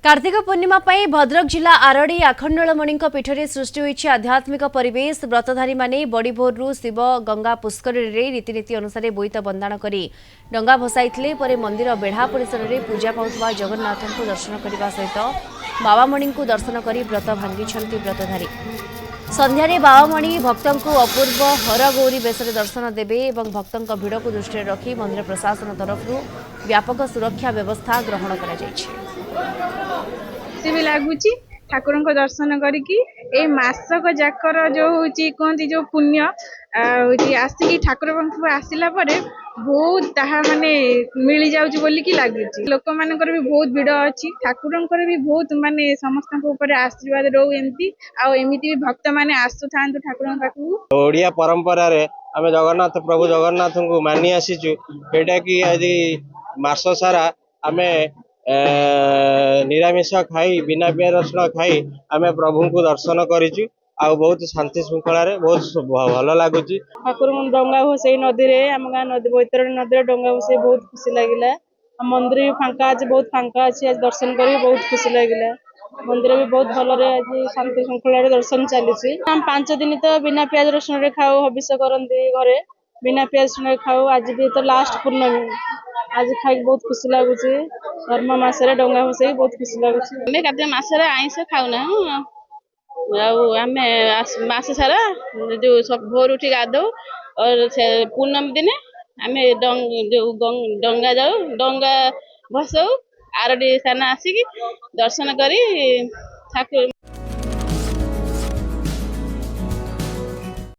कार्तिक पूर्णिमा पई भद्रक जिला आरडी आखंडलमणि पीठरे सृष्टि होईछि आध्यात्मिक परिवेश। व्रतधारी माने बड़ी भोरु शिव गंगा पुष्करी रीतिनीति अनुसार बोईत बंदाण करी डंगा भसाइथिले परे मंदिर बेढ़ा परिसर में पूजा पाउथबा जगन्नाथ को दर्शन करने सहित बाबामणि को दर्शन कर व्रत भांगी व्रतधारी। संध्यारे बाबामणि भक्तों को अपूर्व हरगौरी बेश दर्शन देवे और भक्तों भीड़ को दृष्टि रखी मंदिर प्रशासन तरफ व्यापक सुरक्षा व्यवस्था ग्रहण भी लगुच ठाकुर दर्शन करी मासक जाकर जो कहती जो पुण्य आसिक ठाकुर आसला बहुत ताहा माने मिल जाऊँ बोलिकी लगुच लोक मान भी बहुत भिड़ अच्छी ठाकुर भी बहुत माने समस्त आशीर्वाद रो एमती भी भक्त मैंने आसु था ठाकुर पाखक ओडिया परंपरा रे आम जगन्नाथ प्रभु जगन्नाथ को मानि आसीचु कि आज मास सारा आम निरामिष खाई बिना पियाज रसुण खाई आम प्रभु को दर्शन करिचु आ बहुत शांति श्रृंखला बहुत भल लगुच। ठाकुर डंगा भसई नदी में आम गाँ नदी बैतरणी नदी डंगा भसई बहुत खुशी लगे। मंदिर भी फांका अच्छे बहुत फांका अच्छी आज दर्शन कर बहुत खुशी लगे। मंदिर भी बहुत भल आज शांति श्रृंखला दर्शन चली। हम 5 दिन तो बिना पियाज रसुण खाऊ हविष करती घरे बिना पियाज रसुण खाऊ। आज भी तो लास्ट पूर्णमी आज खाई बहुत खुशी लगुच। धर्म मसरे डंगा भसई बहुत खुशी लगुच। कार्तिक मसरे आईष खाऊना मस सारा जो भोर उठी गाधो और पूर्णमी दिन आम डंगा जाऊ डंगा भसऊ आरडी स्थान आसिक दर्शन करी ठाकुर